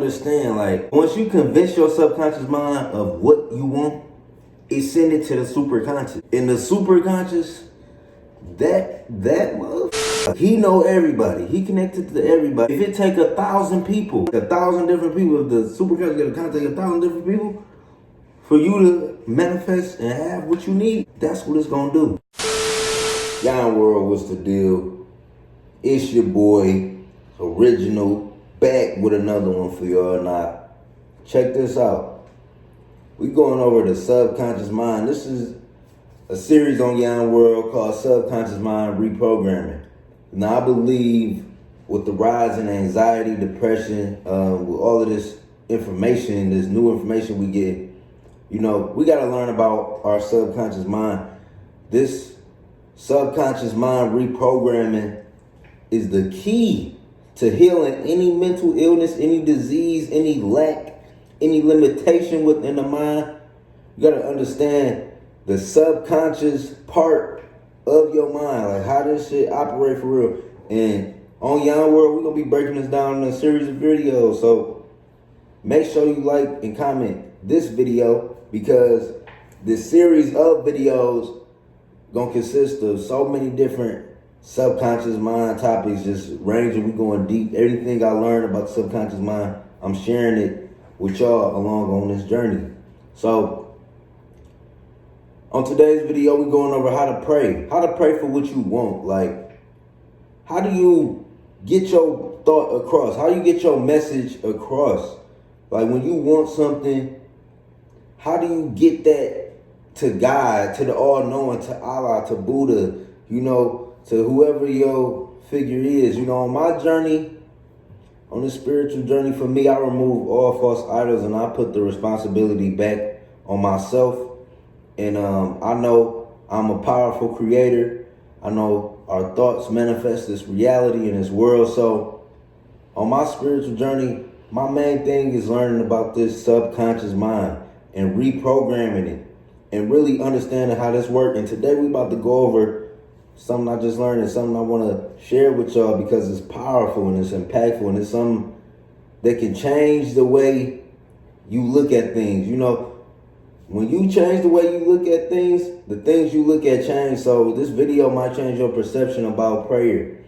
understand, like, once you convince your subconscious mind of what you want, it send it to the superconscious. In the superconscious, that motherfucker, he know everybody. He connected to everybody. If it take 1,000 people, 1,000 different people, if the superconscious got to contact 1,000 different people for you to manifest and have what you need, that's what it's gonna do. Young world, what's the deal? It's your boy, Original, back with another one for y'all. Now, check this out. We going over the subconscious mind. This is a series on Young World called Subconscious Mind Reprogramming. Now, I believe with the rise in anxiety, depression, with all of this information, this new information we get, you know, we got to learn about our subconscious mind. This subconscious mind reprogramming is the key to healing any mental illness, any disease, any lack, any limitation within the mind. You got to understand the subconscious part of your mind, like how this shit operate for real. And on Young World, we're going to be breaking this down in a series of videos. So make sure you like and comment this video, because this series of videos going to consist of so many different subconscious mind topics, just ranging. We going deep. Everything I learned about the subconscious mind, I'm sharing it with y'all along on this journey. So on today's video, we're going over how to pray. How to pray for what you want. Like, how do you get your thought across? How do you get your message across? Like, when you want something, how do you get that to God, to the all-knowing, to Allah, to Buddha, you know, to whoever your figure is? You know, on my journey, on this spiritual journey, for me, I remove all false idols and I put the responsibility back on myself. And I know I'm a powerful creator. I know our thoughts manifest this reality in this world. So on my spiritual journey, my main thing is learning about this subconscious mind and reprogramming it and really understanding how this works. And today we about to go over something I just learned and something I want to share with y'all, because it's powerful and it's impactful and it's something that can change the way you look at things. You know, when you change the way you look at things, the things you look at change. So this video might change your perception about prayer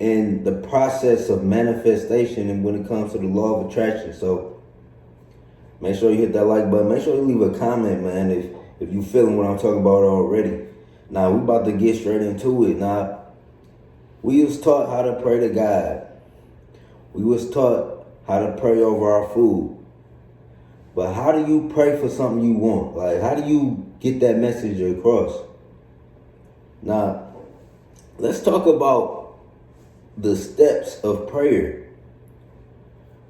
and the process of manifestation, and when it comes to the law of attraction. So make sure you hit that like button. Make sure you leave a comment, man, if you feeling what I'm talking about already. Now, we about to get straight into it. Now, we was taught how to pray to God. We was taught how to pray over our food. But how do you pray for something you want? Like, how do you get that message across? Now, let's talk about the steps of prayer.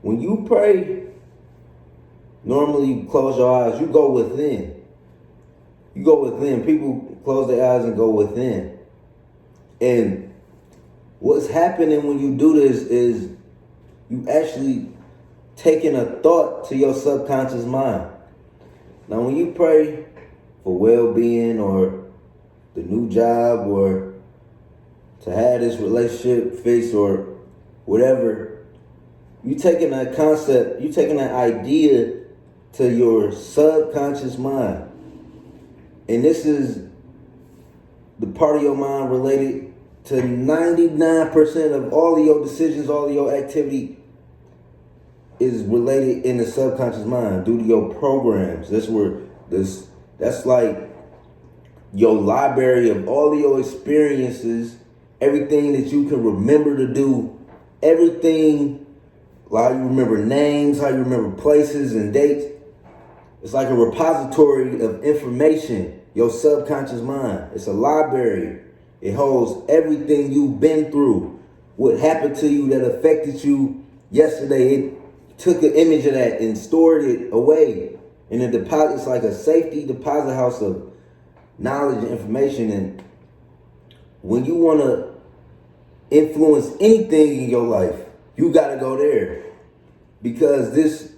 When you pray, normally you close your eyes, you go within. You go within. People close their eyes and go within. And what's happening when you do this is you actually taking a thought to your subconscious mind. Now, when you pray for well-being or the new job or to have this relationship fixed or whatever, you taking that concept, you taking that idea to your subconscious mind. And this is the part of your mind related to 99% of all of your decisions, all of your activity is related in the subconscious mind due to your programs. That's like your library of all of your experiences, everything that you can remember to do, everything, how you remember names, how you remember places and dates. It's like a repository of information, your subconscious mind. It's a library. It holds everything you've been through, what happened to you that affected you yesterday. It took an image of that and stored it away in a deposit. It's like a safety deposit house of knowledge and information. And when you want to influence anything in your life, you got to go there, because this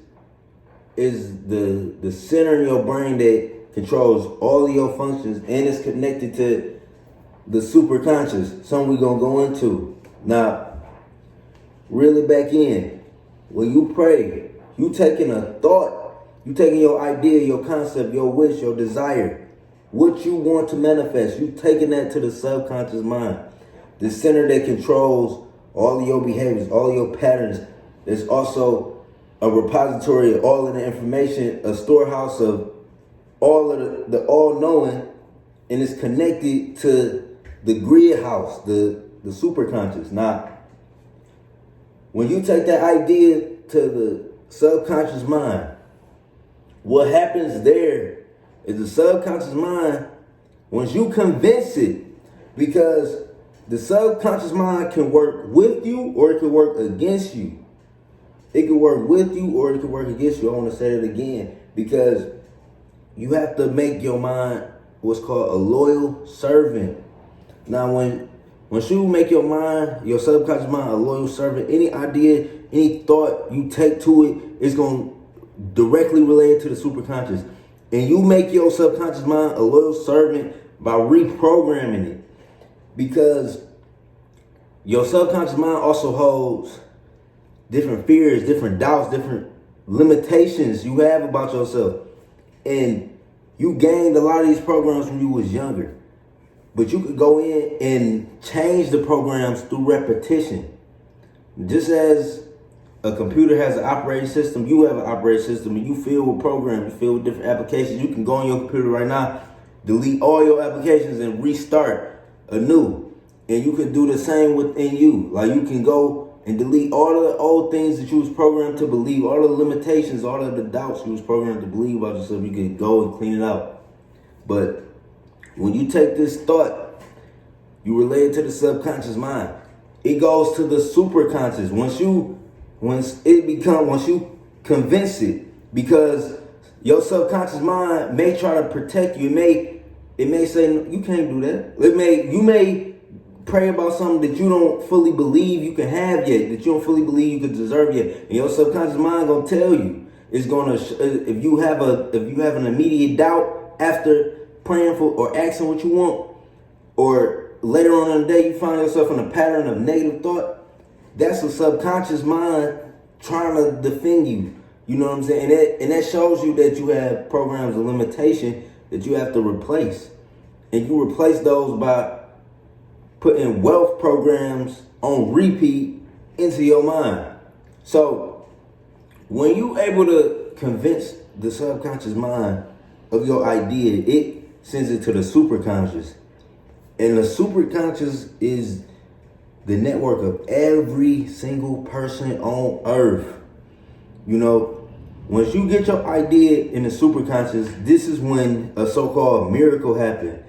is the center in your brain that controls all of your functions, and it's connected to the superconscious, something we're going to go into. Now, reel it back in. When you pray, You taking a thought, you taking your idea, your concept, your wish, your desire, what you want to manifest, you taking that to the subconscious mind, the center that controls all of your behaviors, all of your patterns. There's also a repository of all of the information, a storehouse of all of the all-knowing, and it's connected to the grid house, the superconscious. Now, when you take that idea to the subconscious mind, what happens there is the subconscious mind, once you convince it, because the subconscious mind can work with you or it can work against you. It can work with you or it can work against you. I want to say that again, because you have to make your mind what's called a loyal servant. Now, once you make your mind, your subconscious mind, a loyal servant, any idea, any thought you take to it, it's going to directly relate to the superconscious. And you make your subconscious mind a loyal servant by reprogramming it. Because your subconscious mind also holds different fears, different doubts, different limitations you have about yourself. And you gained a lot of these programs when you was younger. But you could go in and change the programs through repetition. Just as a computer has an operating system, you have an operating system, and you fill with programs, you fill with different applications. You can go on your computer right now, delete all your applications and restart anew. And you can do the same within you. Like, you can go and delete all of the old things that you was programmed to believe, all of the limitations, all of the doubts you was programmed to believe about yourself. You can go and clean it out. But when you take this thought, you relate it to the subconscious mind. It goes to the superconscious. Once you convince it, because your subconscious mind may try to protect you. It may say, you can't do that. You may pray about something that you don't fully believe you can have yet, that you don't fully believe you could deserve yet. And your subconscious mind gonna tell you. It's gonna if you have an immediate doubt after praying for or asking what you want, or later on in the day you find yourself in a pattern of negative thought, that's a subconscious mind trying to defend you. You know what I'm saying? And that shows you that you have programs of limitation that you have to replace. And you replace those by putting wealth programs on repeat into your mind. So when you able to convince the subconscious mind of your idea, it sends it to the superconscious. And the superconscious is the network of every single person on earth. You know, once you get your idea in the superconscious, this is when a so-called miracle happens.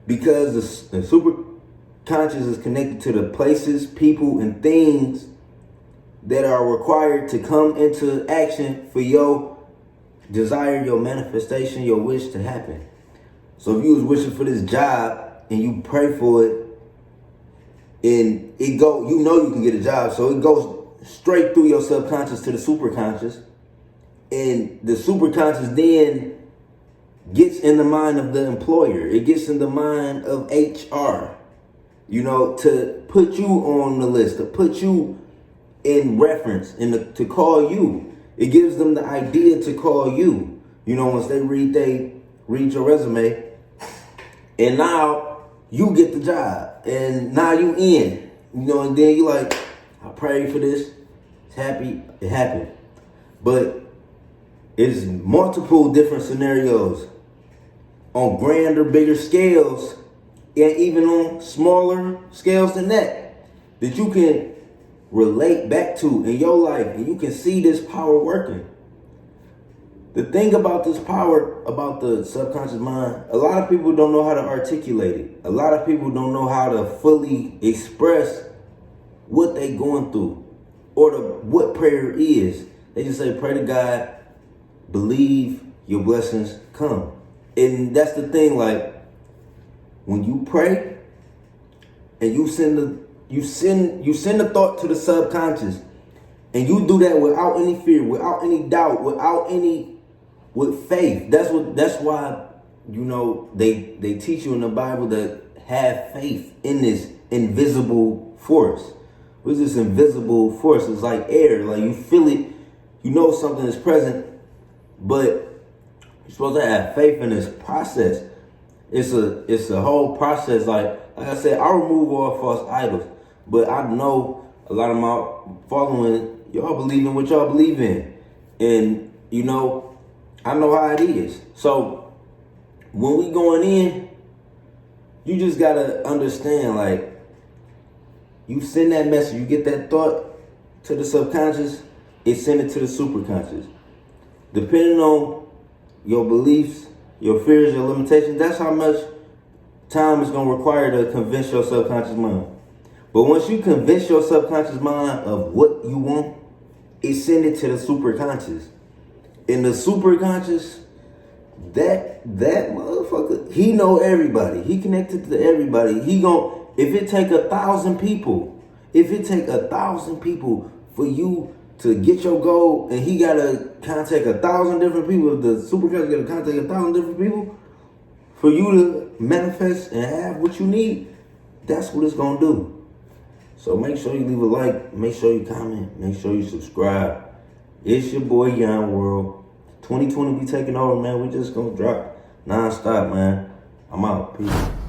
Because the superconscious is connected to the places, people, and things that are required to come into action for your desire, your manifestation, your wish to happen. So if you was wishing for this job and you pray for it, and you can get a job, so it goes straight through your subconscious to the superconscious, and the superconscious then gets in the mind of the employer. It gets in the mind of HR, to put you on the list, to put you in reference, and to call you. It gives them the idea to call you. Once they read your resume, and now you get the job, and now you in. And then you like, I prayed for this. It's happy. It happened. But it's multiple different scenarios on grander, bigger scales, and even on smaller scales than that you can relate back to in your life, and you can see this power working. The thing about this power, about the subconscious mind, a lot of people don't know how to articulate it. A lot of people don't know how to fully express what they going through or what prayer is. They just say, pray to God, believe your blessings come. And that's the thing, like, when you pray and you send the thought to the subconscious, and you do that without any fear, without any doubt, with faith. That's why they teach you in the Bible that have faith in this invisible force. What is this invisible force? It's like air. Like, you feel it You know something is present, but you're supposed to have faith in this process. It's a whole process. Like I said, I remove all false idols, but I know a lot of my following, y'all believe in what y'all believe in, and you know, I know how it is. So when we going in, you just gotta understand, like, you send that message, you get that thought to the subconscious, it send it to the superconscious. Depending on your beliefs, your fears, your limitations, that's how much time it's gonna require to convince your subconscious mind. But once you convince your subconscious mind of what you want, it send it to the superconscious. In the superconscious, that motherfucker, he know everybody. He connected to everybody. If it take 1,000 people, for you to get your goal, and he gotta contact 1,000 different people, if the superconscious gotta contact 1,000 different people for you to manifest and have what you need, that's what it's gonna do. So make sure you leave a like, make sure you comment, make sure you subscribe. It's your boy Young World. 2020 be taking over, man. We just gonna drop non-stop, man. I'm out. Peace.